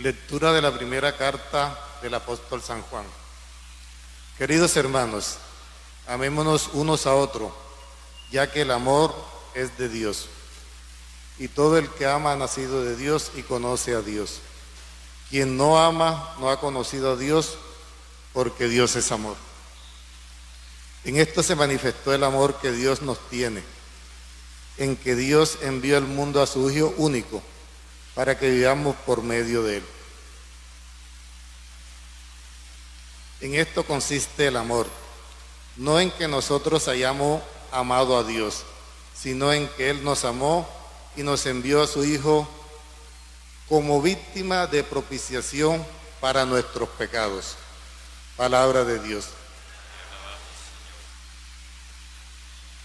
Lectura de la primera carta del apóstol San Juan. Queridos hermanos, amémonos unos a otros, ya que el amor es de Dios. Y todo el que ama ha nacido de Dios y conoce a Dios. Quien no ama no ha conocido a Dios, porque Dios es amor. En esto se manifestó el amor que Dios nos tiene, en que Dios envió al mundo a su Hijo único, para que vivamos por medio de Él. En esto consiste el amor, no en que nosotros hayamos amado a Dios, sino en que Él nos amó y nos envió a su Hijo como víctima de propiciación para nuestros pecados. Palabra de Dios.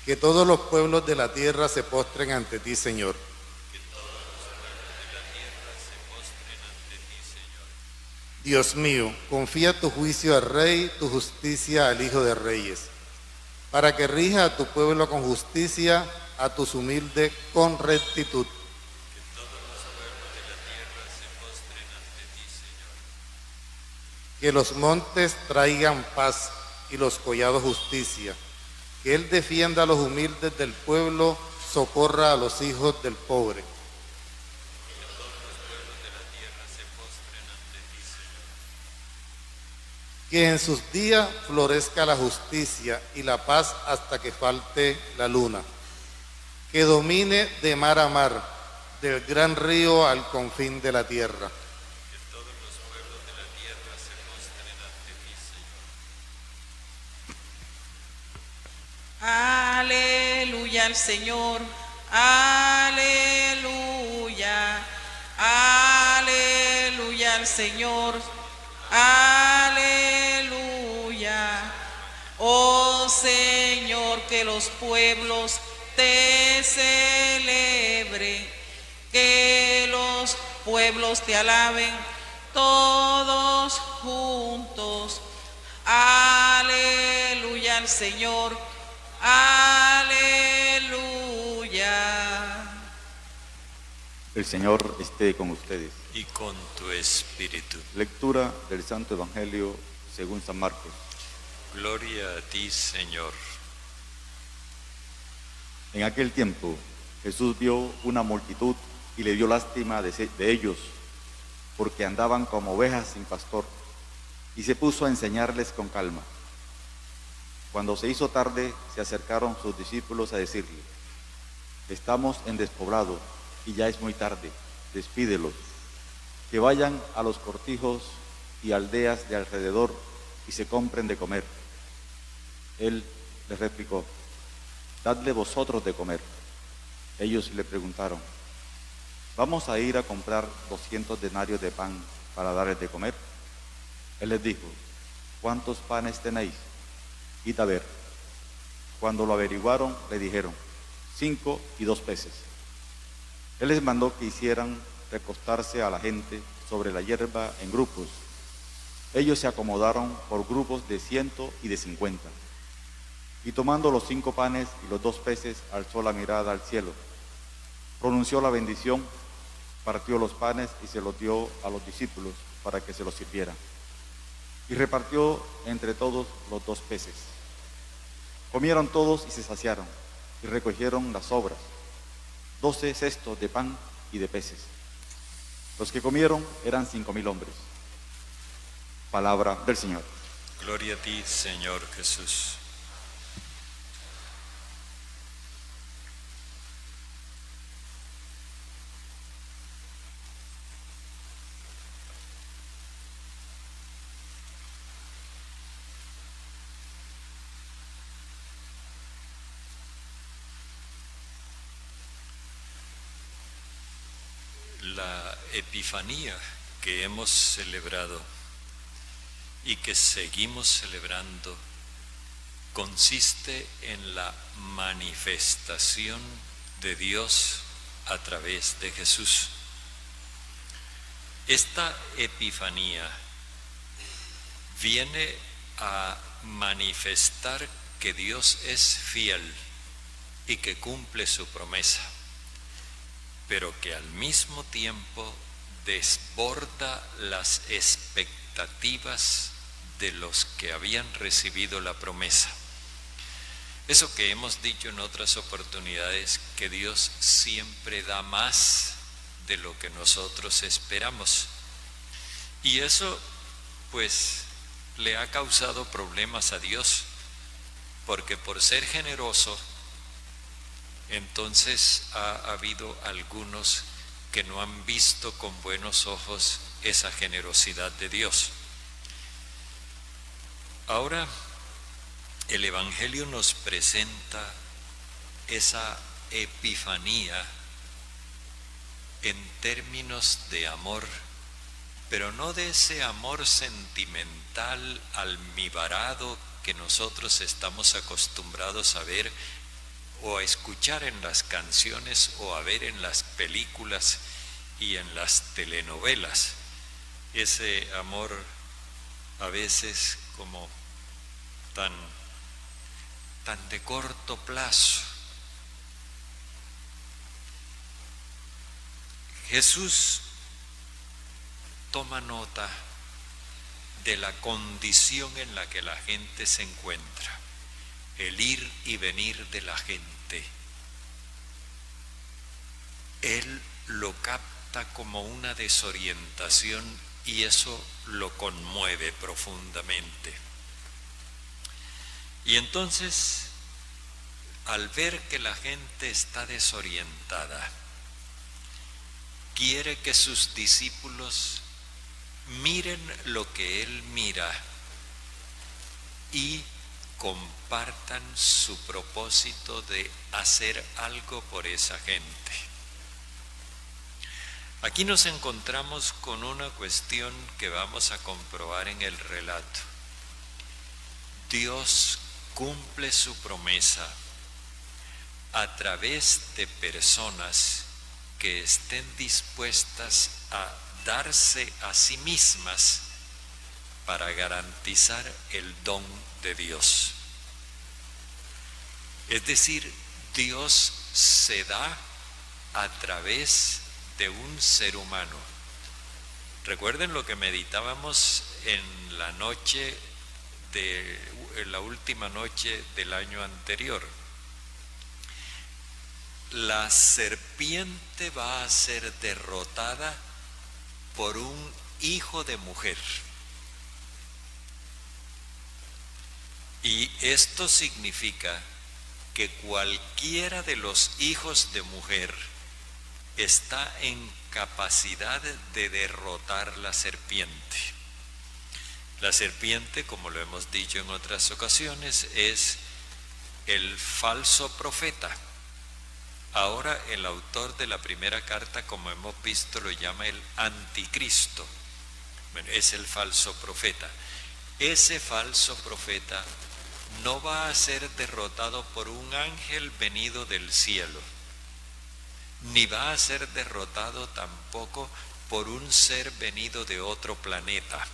Que todos los pueblos de la tierra se postren ante ti, Señor. Dios mío, confía tu juicio al Rey, tu justicia al Hijo de Reyes, para que rija a tu pueblo con justicia, a tus humildes con rectitud. Que todos los pueblos de la tierra se postren ante ti, Señor. Que los montes traigan paz y los collados justicia. Que Él defienda a los humildes del pueblo, socorra a los hijos del pobre. Que en sus días florezca la justicia y la paz hasta que falte la luna. Que domine de mar a mar, del gran río al confín de la tierra. Que todos los pueblos de la tierra se postren ante ti, Señor. Aleluya al Señor. Aleluya. Aleluya al Señor. Aleluya. Oh Señor, que los pueblos te celebren, que los pueblos te alaben todos juntos. Aleluya al Señor. Aleluya. El Señor esté con ustedes. Y con tu espíritu. Lectura del Santo Evangelio según San Marcos. Gloria a ti, Señor. En aquel tiempo Jesús vio una multitud y le dio lástima de ellos, porque andaban como ovejas sin pastor, y se puso a enseñarles con calma. Cuando se hizo tarde, se acercaron sus discípulos a decirle: estamos en despoblado y ya es muy tarde, despídelos, que vayan a los cortijos y aldeas de alrededor y se compren de comer. Él les replicó: dadle vosotros de comer. Ellos le preguntaron: ¿vamos a ir a comprar 200 denarios de pan para darles de comer? Él les dijo: ¿cuántos panes tenéis? Id a ver. Cuando lo averiguaron, le dijeron: 5 y 2 peces. Él les mandó que hicieran recostarse a la gente sobre la hierba en grupos. Ellos se acomodaron por grupos de 100 y de 50. Y tomando los 5 panes y los 2 peces, alzó la mirada al cielo, pronunció la bendición, partió los panes y se los dio a los discípulos para que se los sirvieran. Y repartió entre todos los 2 peces. Comieron todos y se saciaron, y recogieron las sobras, 12 cestos de pan y de peces. Los que comieron eran 5,000 hombres. Palabra del Señor. Gloria a ti, Señor Jesús. La Epifanía que hemos celebrado y que seguimos celebrando consiste en la manifestación de Dios a través de Jesús. Esta Epifanía viene a manifestar que Dios es fiel y que cumple su promesa, pero que al mismo tiempo desborda las expectativas de los que habían recibido la promesa. Eso que hemos dicho en otras oportunidades, que Dios siempre da más de lo que nosotros esperamos. Y eso, pues, le ha causado problemas a Dios, porque por ser generoso, entonces ha habido algunos que no han visto con buenos ojos esa generosidad de Dios. Ahora, el Evangelio nos presenta esa epifanía en términos de amor, pero no de ese amor sentimental, almibarado, que nosotros estamos acostumbrados a ver o a escuchar en las canciones o a ver en las películas y en las telenovelas. Ese amor a veces como tan de corto plazo. Jesús toma nota de la condición en la que la gente se encuentra, el ir y venir de la gente. Él lo capta como una desorientación y eso lo conmueve profundamente. Y entonces, al ver que la gente está desorientada, quiere que sus discípulos miren lo que Él mira y compartan su propósito de hacer algo por esa gente. Aquí nos encontramos con una cuestión que vamos a comprobar en el relato. Dios cumple su promesa a través de personas que estén dispuestas a darse a sí mismas para garantizar el don de Dios. Es decir, Dios se da a través de un ser humano. Recuerden lo que meditábamos en la noche en la última noche del año anterior. La serpiente va a ser derrotada por un hijo de mujer. Y esto significa que cualquiera de los hijos de mujer está en capacidad de derrotar la serpiente. La serpiente, como lo hemos dicho en otras ocasiones, es el falso profeta. Ahora el autor de la primera carta, como hemos visto, lo llama el anticristo. Bueno, es el falso profeta. Ese falso profeta no va a ser derrotado por un ángel venido del cielo, ni va a ser derrotado tampoco por un ser venido de otro planeta.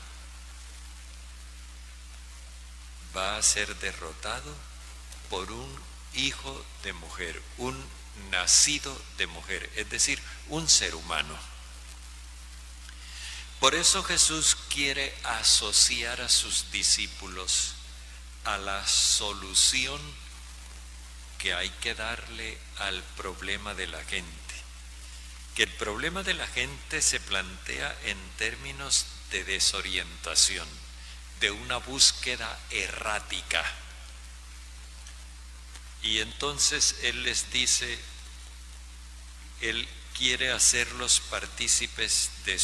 Va a ser derrotado por un hijo de mujer, un nacido de mujer, es decir, un ser humano. Por eso Jesús quiere asociar a sus discípulos a la solución que hay que darle al problema de la gente. Que el problema de la gente se plantea en términos de desorientación, de una búsqueda errática. Y entonces Él les dice, Él quiere hacerlos partícipes de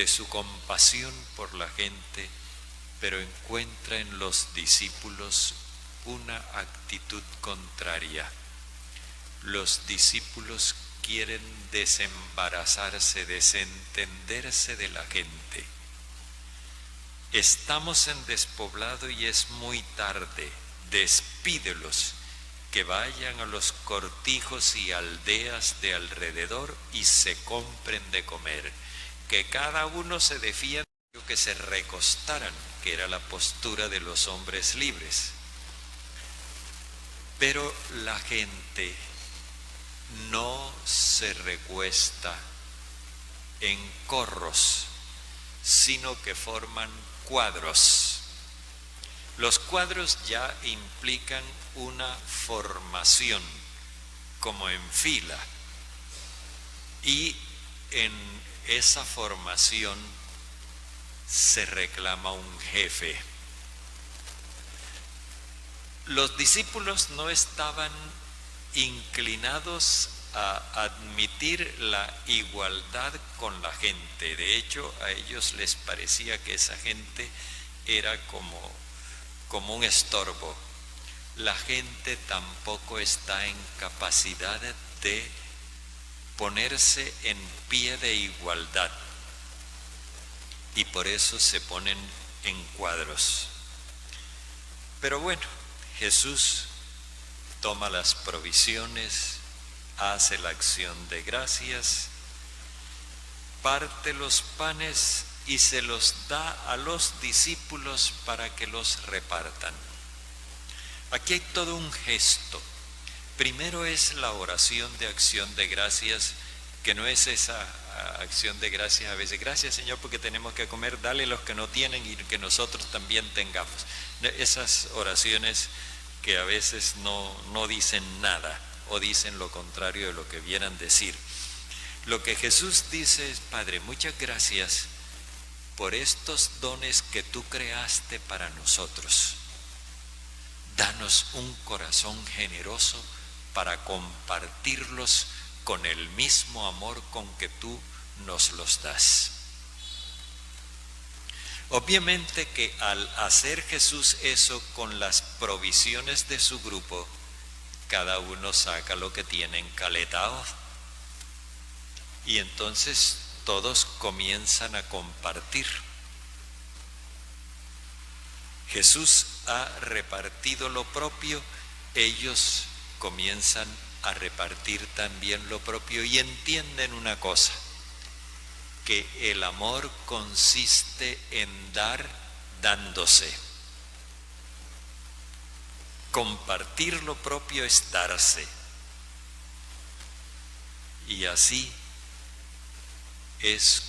su compasión por la gente, pero encuentra en los discípulos una actitud contraria. Los discípulos quieren desembarazarse, desentenderse de la gente. Estamos en despoblado y es muy tarde. Despídelos, que vayan a los cortijos y aldeas de alrededor y se compren de comer, que cada uno se defienda, que se recostaran, que era la postura de los hombres libres. Pero la gente no se recuesta en corros, sino que forman cuadros. Los cuadros ya implican una formación, como en fila, y en esa formación se reclama un jefe. Los discípulos no estaban inclinados a admitir la igualdad con la gente. De hecho, a ellos les parecía que esa gente era como un estorbo. La gente tampoco está en capacidad de ponerse en pie de igualdad, y por eso se ponen en cuadros. Pero bueno, Jesús toma las provisiones, hace la acción de gracias, parte los panes y se los da a los discípulos para que los repartan. Aquí hay todo un gesto. Primero es la oración de acción de gracias, que no es esa acción de gracias a veces, gracias Señor porque tenemos que comer, dale los que no tienen y que nosotros también tengamos. Esas oraciones que a veces no dicen nada o dicen lo contrario de lo que vieran decir. Lo que Jesús dice es: Padre, muchas gracias por estos dones que tú creaste para nosotros. Danos un corazón generoso para compartirlos con el mismo amor con que tú nos los das. Obviamente que al hacer Jesús eso con las provisiones de su grupo, cada uno saca lo que tiene encaletado y entonces todos comienzan a compartir. Jesús ha repartido lo propio, ellos comienzan a repartir también lo propio y entienden una cosa, que el amor consiste en dar dándose. Compartir lo propio es darse. Y así es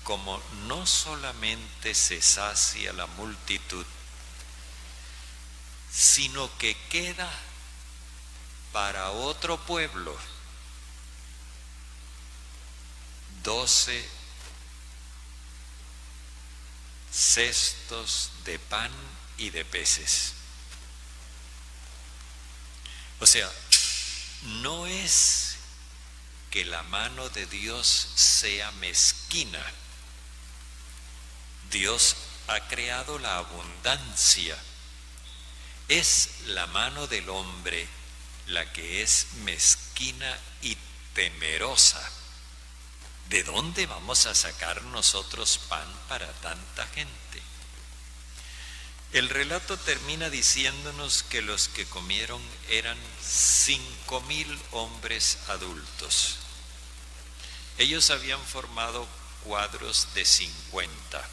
como no solamente se sacia la multitud, sino que queda para otro pueblo 12 cestos de pan y de peces. O sea, no es que la mano de Dios sea mezquina. Dios ha creado la abundancia. Es la mano del hombre la que es mezquina y temerosa. ¿De dónde vamos a sacar nosotros pan para tanta gente? El relato termina diciéndonos que los que comieron eran 5,000 hombres adultos. Ellos habían formado cuadros de 50.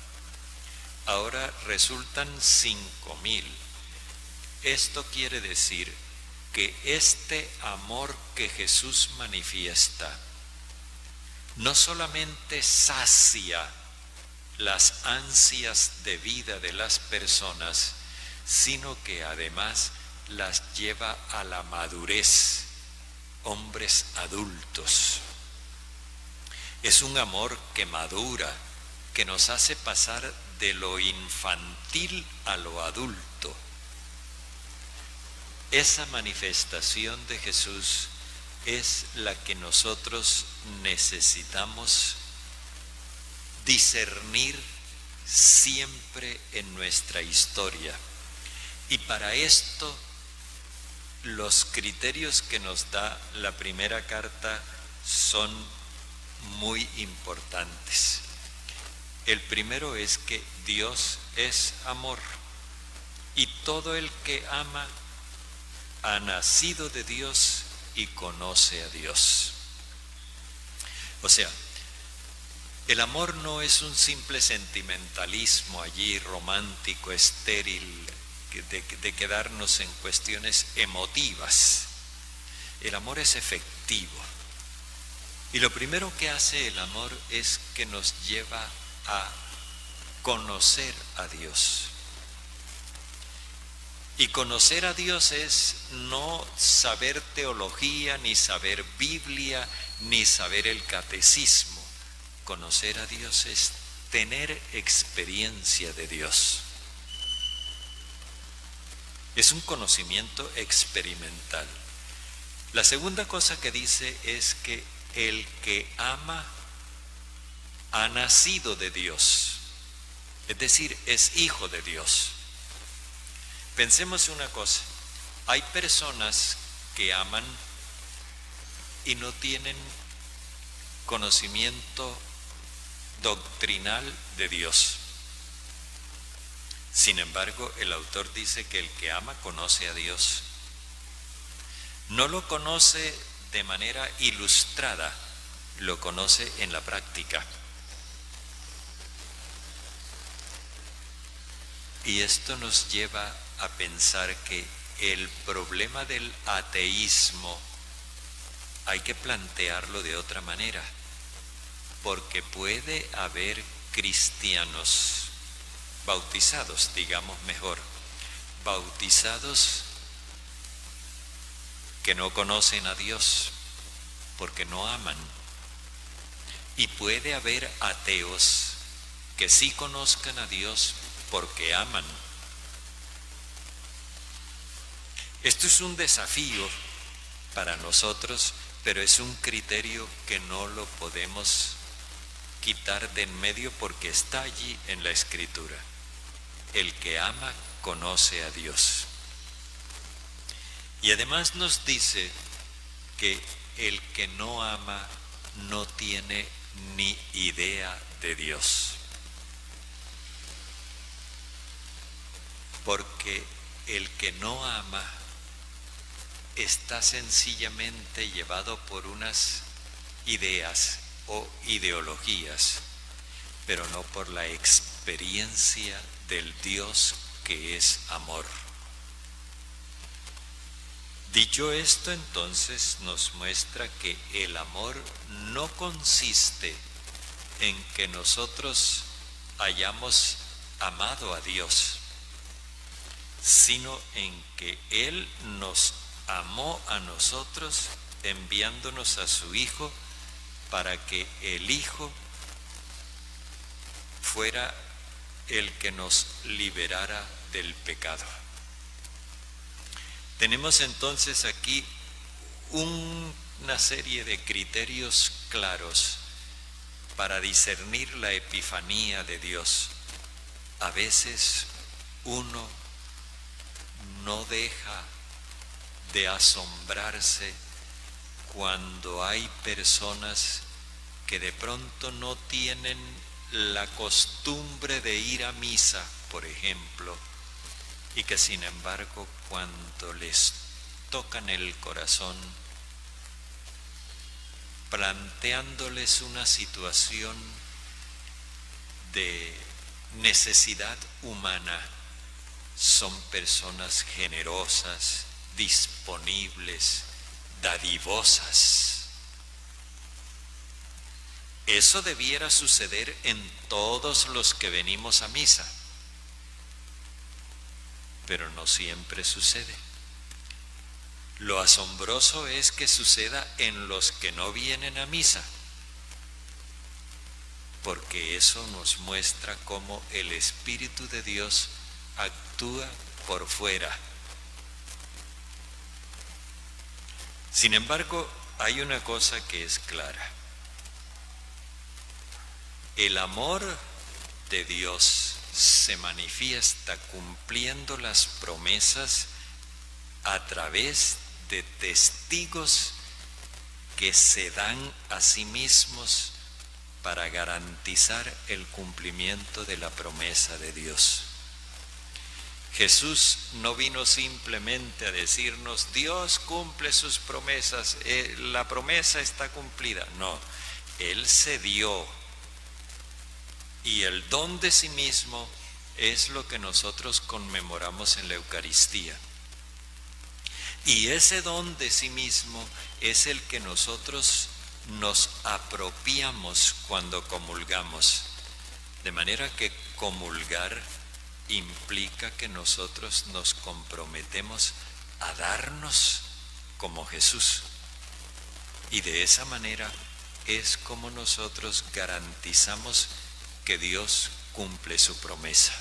Ahora resultan 5,000. Esto quiere decir que este amor que Jesús manifiesta no solamente sacia las ansias de vida de las personas, sino que además las lleva a la madurez, hombres adultos. Es un amor que madura, que nos hace pasar de lo infantil a lo adulto. Esa manifestación de Jesús es la que nosotros necesitamos discernir siempre en nuestra historia. Y para esto, los criterios que nos da la primera carta son muy importantes. El primero es que Dios es amor, y todo el que ama ha nacido de Dios y conoce a Dios. O sea, el amor no es un simple sentimentalismo allí romántico, estéril, de quedarnos en cuestiones emotivas. El amor es efectivo. Y lo primero que hace el amor es que nos lleva a conocer a Dios. Y conocer a Dios es no saber teología, ni saber Biblia, ni saber el catecismo. Conocer a Dios es tener experiencia de Dios. Es un conocimiento experimental. La segunda cosa que dice es que el que ama ha nacido de Dios, es decir, es hijo de Dios. Pensemos una cosa, hay personas que aman y no tienen conocimiento doctrinal de Dios. Sin embargo, el autor dice que el que ama conoce a Dios. No lo conoce de manera ilustrada, lo conoce en la práctica. Y esto nos lleva a pensar que el problema del ateísmo hay que plantearlo de otra manera, porque puede haber cristianos bautizados, digamos mejor, bautizados que no conocen a Dios porque no aman. Y puede haber ateos que sí conozcan a Dios porque aman. Esto es un desafío para nosotros, pero es un criterio que no lo podemos quitar de en medio porque está allí en la Escritura. El que ama conoce a Dios. Y además nos dice que el que no ama no tiene ni idea de Dios. Porque el que no ama está sencillamente llevado por unas ideas o ideologías, pero no por la experiencia del Dios que es amor. Dicho esto, entonces nos muestra que el amor no consiste en que nosotros hayamos amado a Dios, sino en que Él nos amó a nosotros enviándonos a su Hijo para que el Hijo fuera el que nos liberara del pecado. Tenemos entonces aquí una serie de criterios claros para discernir la epifanía de Dios. A veces uno no deja de asombrarse cuando hay personas que de pronto no tienen la costumbre de ir a misa, por ejemplo, y que sin embargo cuando les tocan el corazón, planteándoles una situación de necesidad humana, son personas generosas, disponibles, dadivosas. Eso debiera suceder en todos los que venimos a misa, pero no siempre sucede. Lo asombroso es que suceda en los que no vienen a misa, porque eso nos muestra cómo el Espíritu de Dios actúa por fuera. Sin embargo, hay una cosa que es clara. El amor de Dios se manifiesta cumpliendo las promesas a través de testigos que se dan a sí mismos para garantizar el cumplimiento de la promesa de Dios. Jesús no vino simplemente a decirnos, Dios cumple sus promesas, la promesa está cumplida. No, Él se dio. Y el don de sí mismo es lo que nosotros conmemoramos en la Eucaristía. Y ese don de sí mismo es el que nosotros nos apropiamos cuando comulgamos. De manera que comulgar implica que nosotros nos comprometemos a darnos como Jesús. Y de esa manera es como nosotros garantizamos que Dios cumple su promesa.